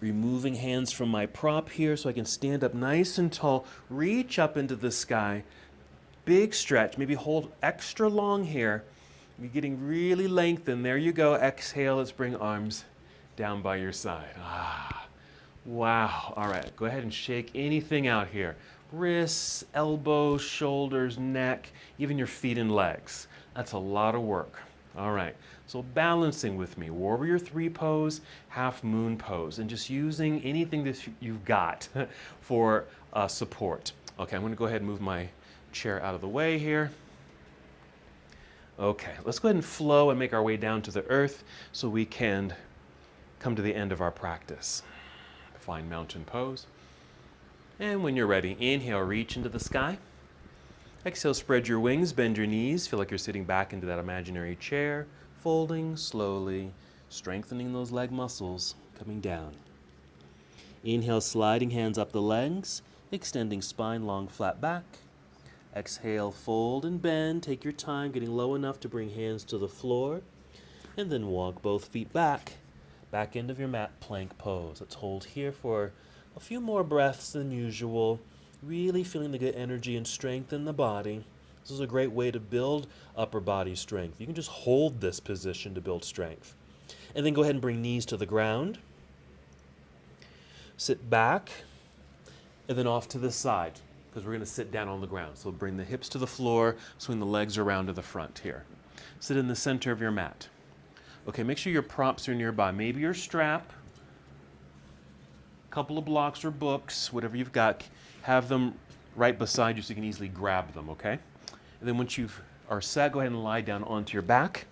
Removing hands from my prop here so I can stand up nice and tall. Reach up into the sky. Big stretch. Maybe hold extra long here. You're getting really lengthened. There you go. Exhale. Let's bring arms down by your side. Wow. All right. Go ahead and shake anything out here. Wrists, elbows, shoulders, neck, even your feet and legs. That's a lot of work. All right. So balancing with me, warrior three pose, half moon pose, and just using anything that you've got for support. Okay, I'm going to go ahead and move my chair out of the way here. Okay, let's go ahead and flow and make our way down to the earth so we can come to the end of our practice. Find mountain pose. And when you're ready, inhale, reach into the sky. Exhale, spread your wings, bend your knees. Feel like you're sitting back into that imaginary chair. Folding slowly, strengthening those leg muscles, coming down. Inhale, sliding hands up the legs, extending spine long, flat back. Exhale, fold and bend. Take your time, getting low enough to bring hands to the floor. And then walk both feet back end of your mat, plank pose. Let's hold here for a few more breaths than usual. Really feeling the good energy and strength in the body. This is a great way to build upper body strength. You can just hold this position to build strength. And then go ahead and bring knees to the ground. Sit back, and then off to the side, because we're going to sit down on the ground. So bring the hips to the floor, swing the legs around to the front here. Sit in the center of your mat. Okay, make sure your props are nearby. Maybe your strap, a couple of blocks or books, whatever you've got, have them right beside you so you can easily grab them, okay? And then once you are set, go ahead and lie down onto your back.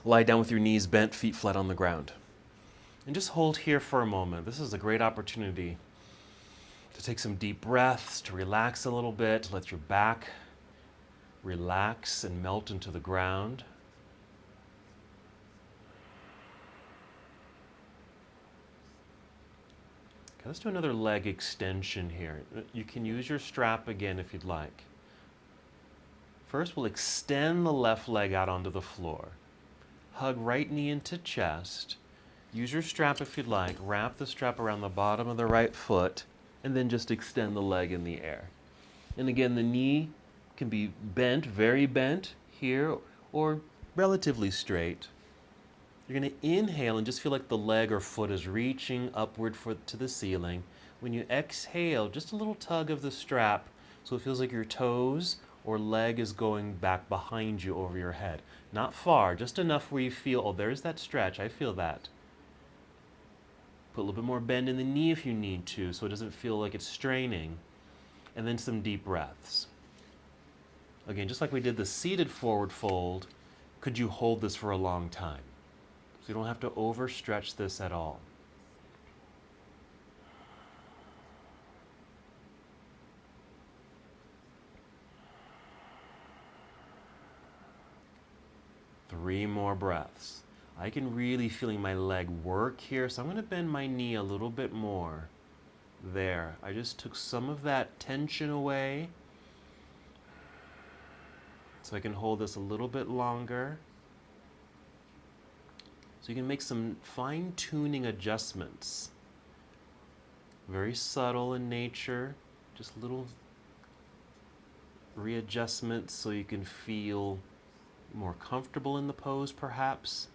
Lie down with your knees bent, feet flat on the ground. And just hold here for a moment. This is a great opportunity to take some deep breaths, to relax a little bit, let your back relax and melt into the ground. Okay, let's do another leg extension here. You can use your strap again if you'd like. First, we'll extend the left leg out onto the floor. Hug right knee into chest. Use your strap if you'd like. Wrap the strap around the bottom of the right foot, and then just extend the leg in the air. And again, the knee can be bent, very bent here, or relatively straight. You're going to inhale and just feel like the leg or foot is reaching upward to the ceiling. When you exhale, just a little tug of the strap so it feels like your toes or leg is going back behind you over your head. Not far, just enough where you feel, oh, there's that stretch, I feel that. Put a little bit more bend in the knee if you need to so it doesn't feel like it's straining. And then some deep breaths. Again, just like we did the seated forward fold, could you hold this for a long time? So you don't have to overstretch this at all. Three more breaths. I can really feeling my leg work here, so I'm going to bend my knee a little bit more. There. I just took some of that tension away. So I can hold this a little bit longer. So you can make some fine-tuning adjustments. Very subtle in nature, just little readjustments so you can feel more comfortable in the pose perhaps.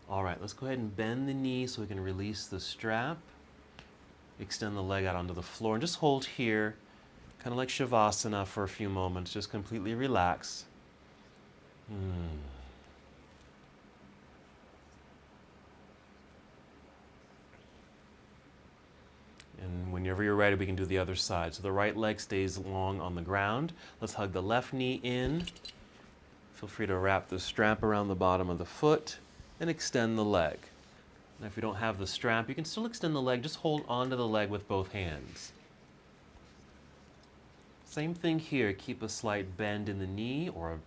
All right, let's go ahead and bend the knee so we can release the strap. Extend the leg out onto the floor and just hold here, kind of like Shavasana for a few moments. Just completely relax. And whenever you're ready, we can do the other side. So the right leg stays long on the ground. Let's hug the left knee in. Feel free to wrap the strap around the bottom of the foot and extend the leg. Now, if you don't have the strap, you can still extend the leg. Just hold onto the leg with both hands. Same thing here. Keep a slight bend in the knee or a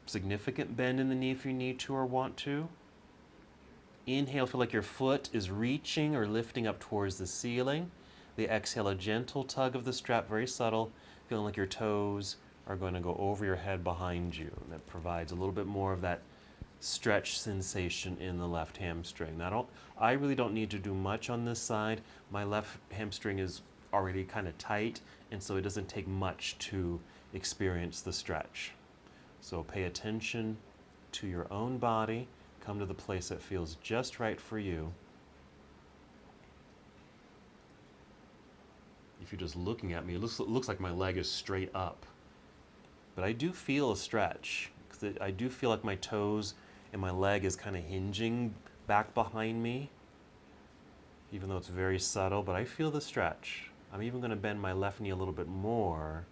significant bend in the knee if you need to or want to. Inhale, feel like your foot is reaching or lifting up towards the ceiling. The exhale, a gentle tug of the strap, very subtle, feeling like your toes are going to go over your head behind you. And that provides a little bit more of that stretch sensation in the left hamstring. Now, I really don't need to do much on this side. My left hamstring is already kind of tight, and so it doesn't take much to experience the stretch. So pay attention to your own body. Come to the place that feels just right for you. If you're just looking at me, it looks like my leg is straight up. But I do feel a stretch. I do feel like my toes and my leg is kind of hinging back behind me, even though it's very subtle, but I feel the stretch. I'm even going to bend my left knee a little bit more,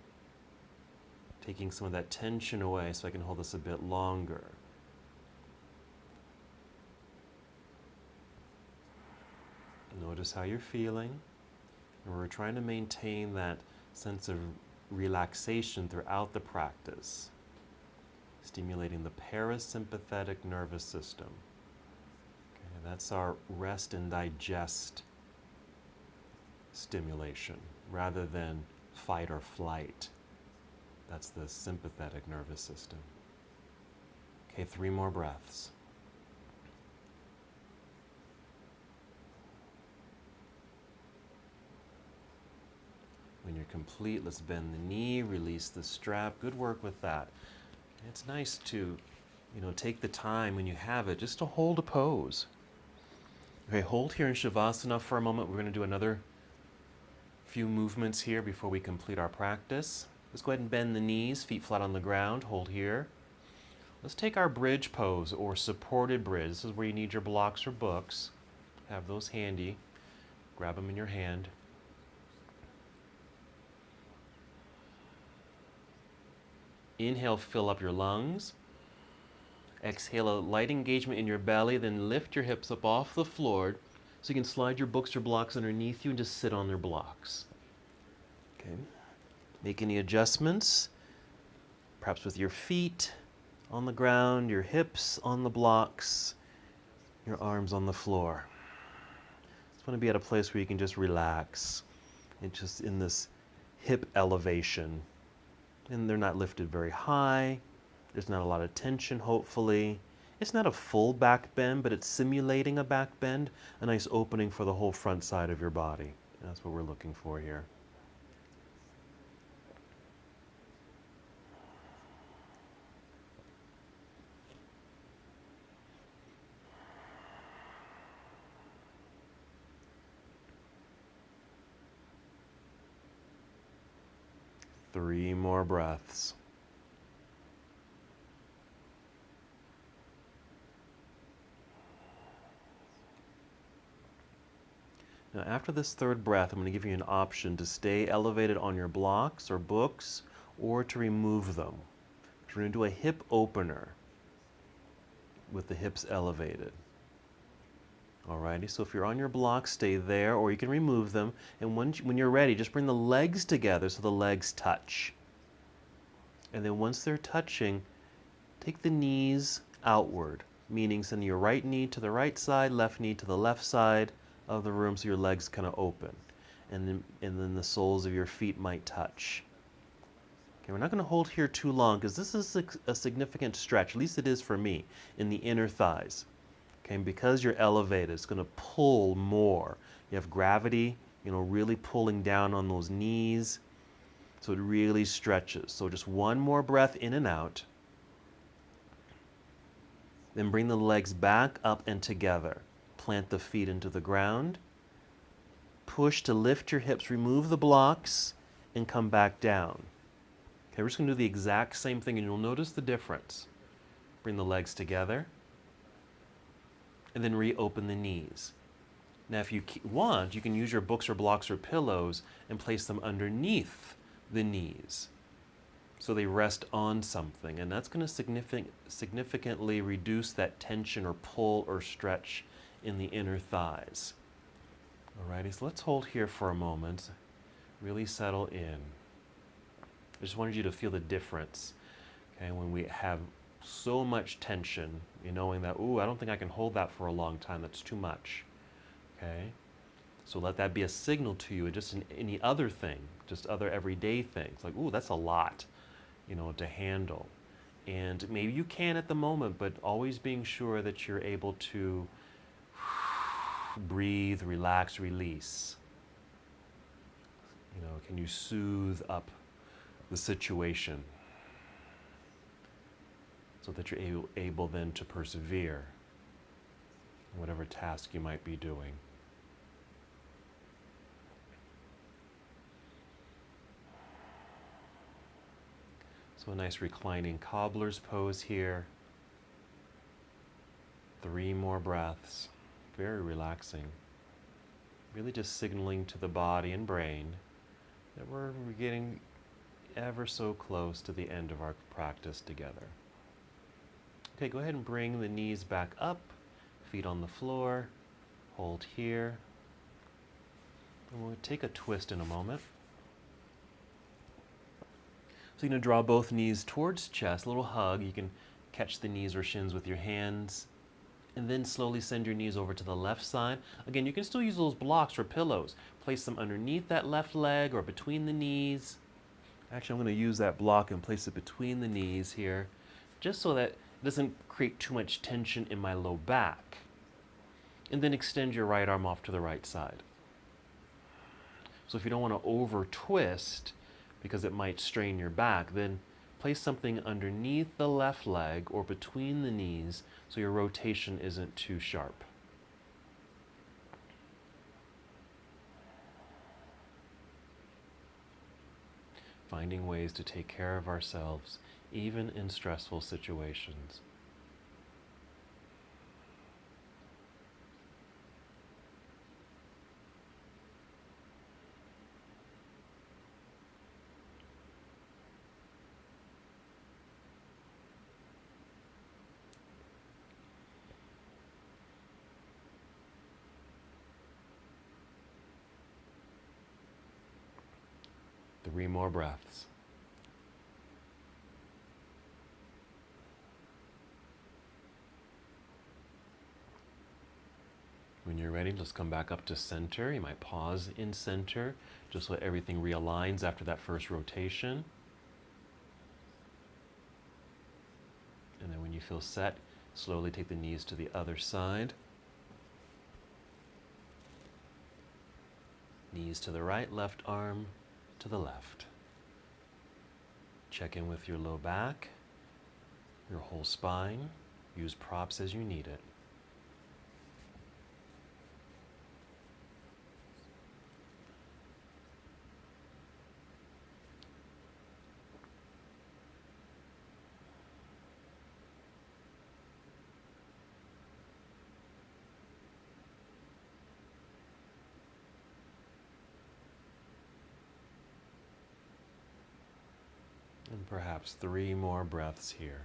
taking some of that tension away so I can hold this a bit longer. Notice how you're feeling. And we're trying to maintain that sense of relaxation throughout the practice, stimulating the parasympathetic nervous system. Okay, that's our rest and digest stimulation, rather than fight or flight. That's the sympathetic nervous system. Okay, 3 more breaths. When you're complete, let's bend the knee, release the strap. Good work with that. It's nice to, take the time when you have it just to hold a pose. Okay, hold here in Shavasana for a moment. We're going to do another few movements here before we complete our practice. Let's go ahead and bend the knees, feet flat on the ground, hold here. Let's take our bridge pose or supported bridge. This is where you need your blocks or books. Have those handy. Grab them in your hand. Inhale, fill up your lungs. Exhale, a light engagement in your belly, then lift your hips up off the floor so you can slide your books or blocks underneath you and just sit on their blocks. Okay. Make any adjustments, perhaps with your feet on the ground, your hips on the blocks, your arms on the floor. Just want to be at a place where you can just relax. It's just in this hip elevation. And they're not lifted very high. There's not a lot of tension, hopefully. It's not a full back bend, but it's simulating a back bend, a nice opening for the whole front side of your body. That's what we're looking for here. Three more breaths. Now, after this third breath, I'm going to give you an option to stay elevated on your blocks or books or to remove them. We're going to do a hip opener with the hips elevated. Alrighty, so if you're on your blocks, stay there, or you can remove them. And when you're ready, just bring the legs together so the legs touch. And then once they're touching, take the knees outward, meaning send your right knee to the right side, left knee to the left side of the room so your legs kind of open. And then the soles of your feet might touch. Okay, we're not going to hold here too long because this is a significant stretch, at least it is for me, in the inner thighs. Okay, and because you're elevated, it's going to pull more. You have gravity, really pulling down on those knees. So it really stretches. So just one more breath in and out. Then bring the legs back up and together. Plant the feet into the ground. Push to lift your hips, remove the blocks, and come back down. Okay, we're just going to do the exact same thing, and you'll notice the difference. Bring the legs together. And then reopen the knees. Now, if you want, you can use your books or blocks or pillows and place them underneath the knees so they rest on something, and that's going to significantly reduce that tension or pull or stretch in the inner thighs. Alrighty, so let's hold here for a moment. Really settle in. I just wanted you to feel the difference. Okay, when we have so much tension, knowing that, ooh, I don't think I can hold that for a long time. That's too much. Okay? So let that be a signal to you, just in any other thing, just other everyday things. Like, ooh, that's a lot, to handle. And maybe you can at the moment, but always being sure that you're able to breathe, relax, release. Can you soothe up the situation so that you're able then to persevere in whatever task you might be doing. So a nice reclining cobbler's pose here. 3 more breaths. Very relaxing. Really just signaling to the body and brain that we're getting ever so close to the end of our practice together. Okay, go ahead and bring the knees back up, feet on the floor, hold here. And we'll take a twist in a moment. So you're going to draw both knees towards chest, a little hug. You can catch the knees or shins with your hands. And then slowly send your knees over to the left side. Again, you can still use those blocks or pillows. Place them underneath that left leg or between the knees. Actually, I'm going to use that block and place it between the knees here, just so that it doesn't create too much tension in my low back. And then extend your right arm off to the right side. So if you don't want to over twist, because it might strain your back, then place something underneath the left leg or between the knees so your rotation isn't too sharp. finding ways to take care of ourselves even in stressful situations. Three more breaths. When you're ready, just come back up to center. You might pause in center, just let everything realigns after that first rotation. And then when you feel set, slowly take the knees to the other side. Knees to the right, left arm to the left. Check in with your low back, your whole spine. Use props as you need it. And perhaps 3 more breaths here.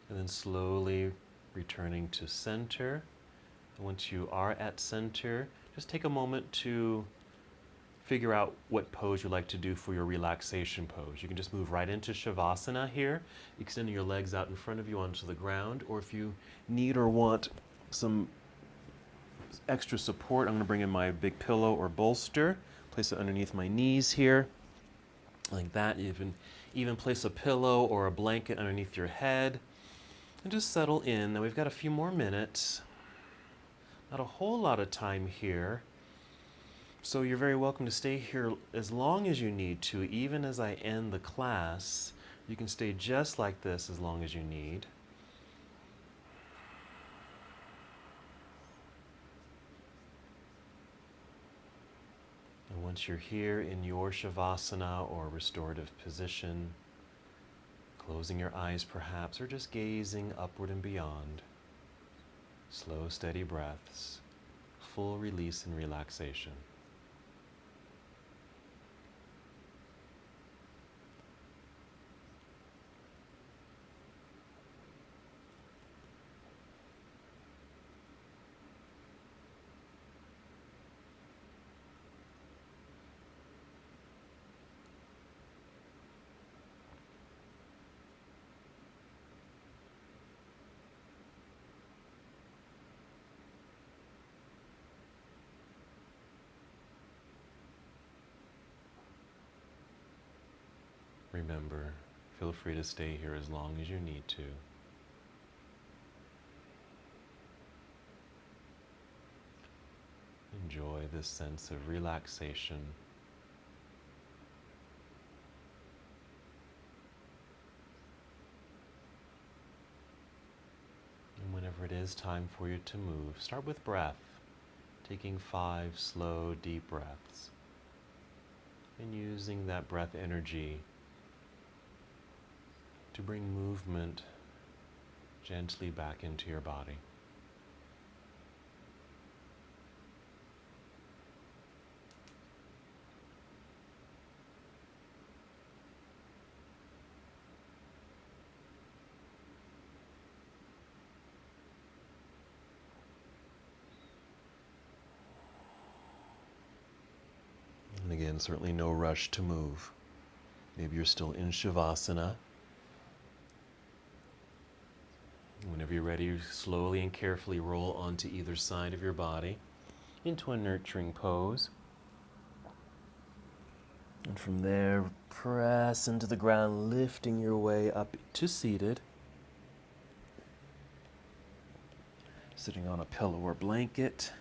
And then slowly returning to center. And once you are at center, just take a moment to figure out what pose you like to do for your relaxation pose. You can just move right into Shavasana here, extending your legs out in front of you onto the ground, or if you need or want some extra support, I'm going to bring in my big pillow or bolster, place it underneath my knees here, like that. Even place a pillow or a blanket underneath your head, and just settle in. Now we've got a few more minutes, not a whole lot of time here. So you're very welcome to stay here as long as you need to, even as I end the class. You can stay just like this as long as you need. And once you're here in your Shavasana or restorative position, closing your eyes perhaps, or just gazing upward and beyond, slow, steady breaths, full release and relaxation. Remember, feel free to stay here as long as you need to. Enjoy this sense of relaxation. And whenever it is time for you to move, start with breath, taking 5 slow, deep breaths, and using that breath energy to bring movement gently back into your body. And again, certainly no rush to move. Maybe you're still in Shavasana. Whenever you're ready, you slowly and carefully roll onto either side of your body into a nurturing pose. And from there, press into the ground, lifting your way up to seated. Sitting on a pillow or blanket.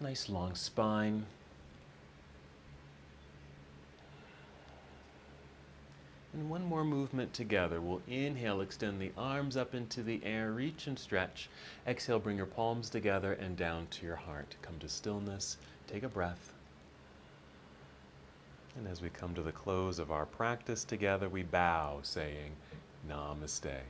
Nice long spine. And one more movement together. We'll inhale, extend the arms up into the air, reach and stretch. Exhale, bring your palms together and down to your heart. Come to stillness, take a breath. And as we come to the close of our practice together, we bow, saying Namaste.